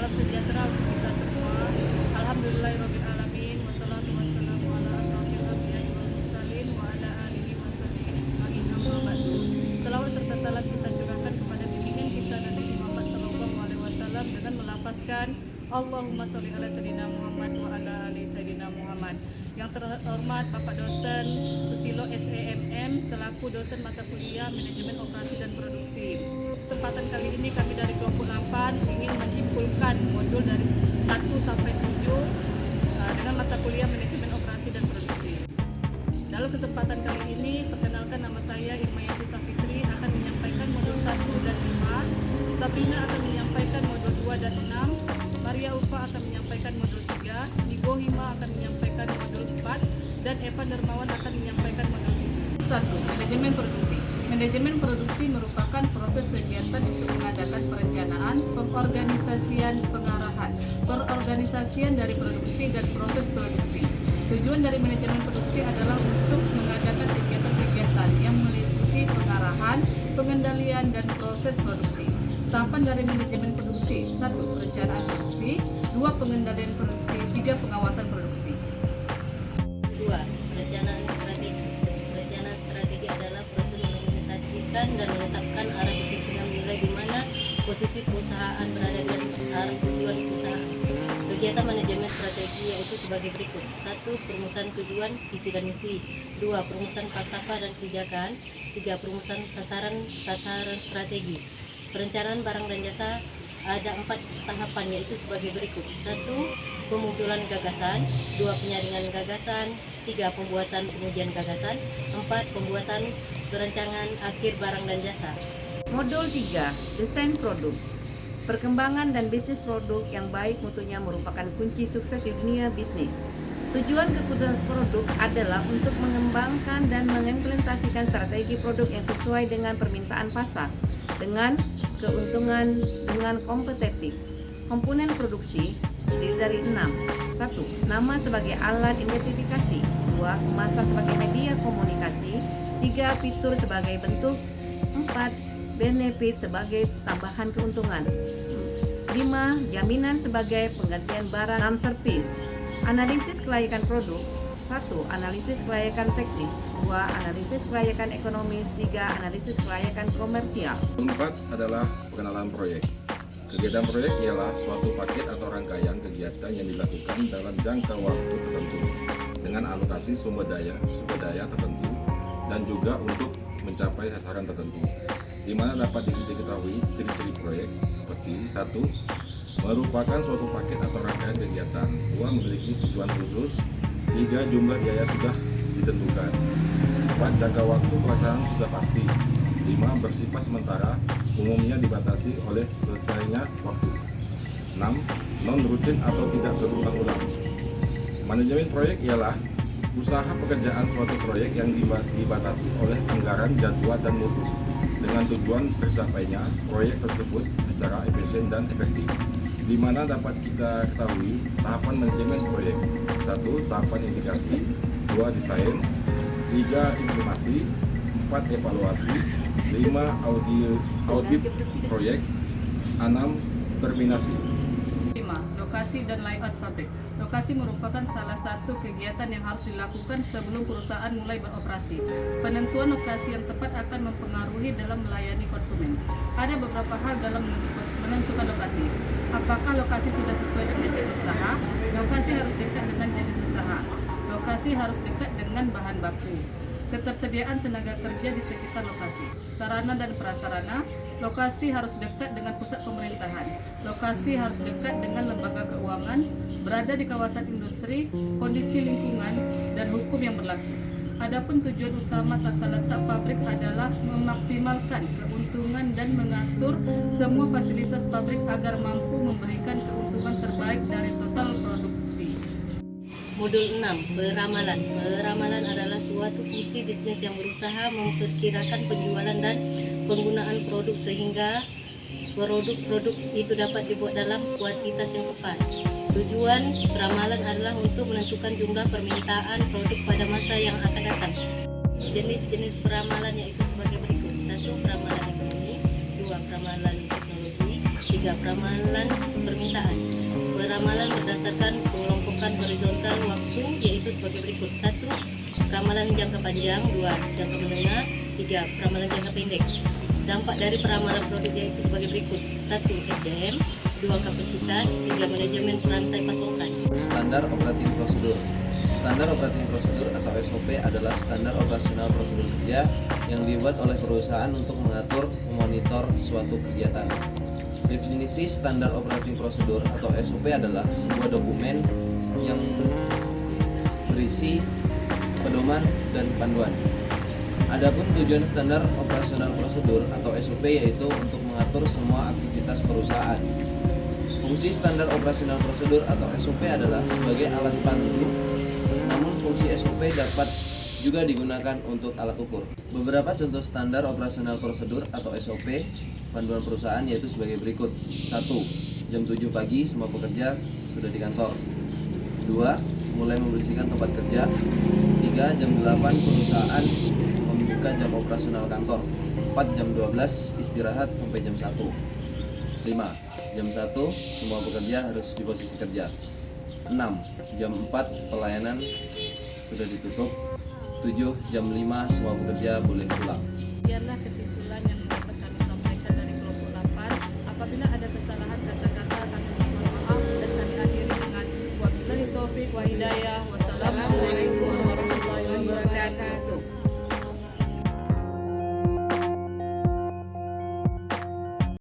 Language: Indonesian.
salam sejahtera untuk kita semua. Alhamdulillahirabbil alamin wassalatu wassalamu ala asrofil anbiya'i wal mursalin wa ala alihi wasallim ajma'in amma ba'du. Selawat serta salam kita curahkan kepada bimbingan kita Nabi Muhammad sallallahu alaihi wasallam dengan melafazkan Allahumma sholli ala sayyidina Muhammad wa ala ali sayyidina Muhammad. Yang terhormat Bapak dosen Susilo SEMM selaku dosen mata kuliah Manajemen Operasi dan Produksi. Kesempatan kali ini kami dari kelompok 8 ingin menyimpulkan modul dari 1 sampai 7 dengan mata kuliah Manajemen Operasi dan Produksi. Dalam kesempatan kali ini, perkenalkan nama saya Irmayati Safitri akan menyampaikan modul 1 dan 5. Sabrina akan menyampaikan modul 2 dan 6. Maria Ulfa akan menyampaikan modul 3, Igo Hima akan menyampaikan modul 4, dan Eva Dermawan akan menyampaikan modul 5. 1. Manajemen produksi. Manajemen produksi merupakan proses kegiatan untuk mengadakan perencanaan, pengorganisasian, pengarahan, perorganisasian dari produksi dan proses produksi. Tujuan dari manajemen produksi adalah untuk mengadakan kegiatan-kegiatan yang meliputi pengarahan, pengendalian, dan proses produksi. Tahapan dari manajemen produksi: 1. Perencanaan produksi, 2. Pengendalian produksi, 3. Pengawasan produksi. 2. Perencanaan strategi. Perencanaan strategi adalah proses mengimplementasikan dan menetapkan arah kesimpulan nilai di mana posisi perusahaan berada dan arah tujuan perusahaan. Kegiatan manajemen strategi yaitu sebagai berikut: 1. Perumusan tujuan, visi dan misi, 2. Perumusan falsafah dan kebijakan, 3. Perumusan sasaran strategi. Perencanaan barang dan jasa ada 4 tahapan yaitu sebagai berikut: 1. Pemunculan gagasan, 2. Penyaringan gagasan, 3. Pembuatan pengujian gagasan, 4. Pembuatan perencanaan akhir barang dan jasa. Modul 3. Desain produk. Perkembangan dan bisnis produk yang baik mutunya merupakan kunci sukses di dunia bisnis. Tujuan keputusan produk adalah untuk mengembangkan dan mengimplementasikan strategi produk yang sesuai dengan permintaan pasar, dengan keuntungan dengan kompetitif. Komponen produksi terdiri dari 6. 1. Nama sebagai alat identifikasi, 2. Kemasan sebagai media komunikasi, 3. Fitur sebagai bentuk, 4. Benefit sebagai tambahan keuntungan, 5. Jaminan sebagai penggantian barang, 6. Servis. Analisis kelayakan produk: 1. Analisis kelayakan teknis, 2. Analisis kelayakan ekonomis, 3. Analisis kelayakan komersial. 4 adalah pengenalan proyek. Kegiatan proyek ialah suatu paket atau rangkaian kegiatan yang dilakukan dalam jangka waktu tertentu dengan alokasi sumber daya tertentu dan juga untuk mencapai sasaran tertentu, di mana dapat diketahui ciri-ciri proyek seperti: 1. Merupakan suatu paket atau rangkaian kegiatan, 2. Memiliki tujuan khusus, 3. Jumlah biaya sudah ditentukan, 4. Jangka waktu pelaksanaan sudah pasti, 5. Bersifat sementara, umumnya dibatasi oleh selesainya waktu, 6. Non-rutin atau tidak berulang-ulang. Manajemen proyek ialah usaha pekerjaan suatu proyek yang dibatasi oleh anggaran, jadwal, dan mutu dengan tujuan tercapainya proyek tersebut secara efisien dan efektif, di mana dapat kita ketahui tahapan manajemen proyek: 1. Tahapan indikasi, 2. Desain, 3. Implementasi, 4. Evaluasi, 5. Audit proyek, 6. Terminasi. 5. Lokasi dan layout pabrik. Lokasi merupakan salah satu kegiatan yang harus dilakukan sebelum perusahaan mulai beroperasi. Penentuan lokasi yang tepat akan mempengaruhi dalam melayani konsumen. Ada beberapa hal dalam menentukan lokasi. Apakah lokasi sudah sesuai dengan jenis usaha? Lokasi harus dekat dengan jenis usaha. Lokasi harus dekat dengan bahan baku. Ketersediaan tenaga kerja di sekitar lokasi. Sarana dan prasarana. Lokasi harus dekat dengan pusat pemerintahan. Lokasi harus dekat dengan lembaga keuangan, berada di kawasan industri, kondisi lingkungan, dan hukum yang berlaku. Adapun tujuan utama tata letak pabrik adalah memaksimalkan keuntungan dan mengatur semua fasilitas pabrik agar mampu memberikan keuntungan terbaik dari total produksi. Modul 6. Peramalan. Peramalan adalah suatu fungsi bisnis yang berusaha memperkirakan penjualan dan penggunaan produk sehingga produk-produk itu dapat dibuat dalam kuantitas yang tepat. Tujuan peramalan adalah untuk menentukan jumlah permintaan produk pada masa yang akan datang. Jenis-jenis peramalan yaitu sebagai berikut: 1. Peramalan ekonomi, 2. Peramalan teknologi, 3. 3. Peramalan permintaan. Peramalan berdasarkan pengelompokan horizontal waktu yaitu sebagai berikut. 1. Peramalan jangka panjang. 2. Jangka menengah. 3. Peramalan jangka pendek. Dampak dari peramalan produk yaitu sebagai berikut. 1. SDM. 2. Kapasitas. 3. Manajemen rantai pasokan. Standar operating prosedur. Standar operating prosedur atau SOP adalah standar operasional prosedur kerja yang dibuat oleh perusahaan untuk mengatur, memonitor suatu kegiatan. Definisi standar operating prosedur atau SOP adalah sebuah dokumen yang berisi pedoman dan panduan. Adapun tujuan standar operasional prosedur atau SOP yaitu untuk mengatur semua aktivitas perusahaan. Fungsi standar operasional prosedur atau SOP adalah sebagai alat pandu, namun fungsi SOP dapat juga digunakan untuk alat ukur. Beberapa contoh standar operasional prosedur atau SOP panduan perusahaan yaitu sebagai berikut. 1. Jam 7 pagi semua pekerja sudah di kantor. 2. Mulai membersihkan tempat kerja. 3. Jam 8 perusahaan membuka jam operasional kantor. 4. Jam 12 istirahat sampai jam 1. 5. Jam 1 semua pekerja harus di posisi kerja. 6. Jam 4 pelayanan sudah ditutup. 7. Jam 5 semua pekerja boleh pulang. Biarlah kesimpulan yang dapat kami sampaikan dari kelompok 8. Apabila ada kesalahan kata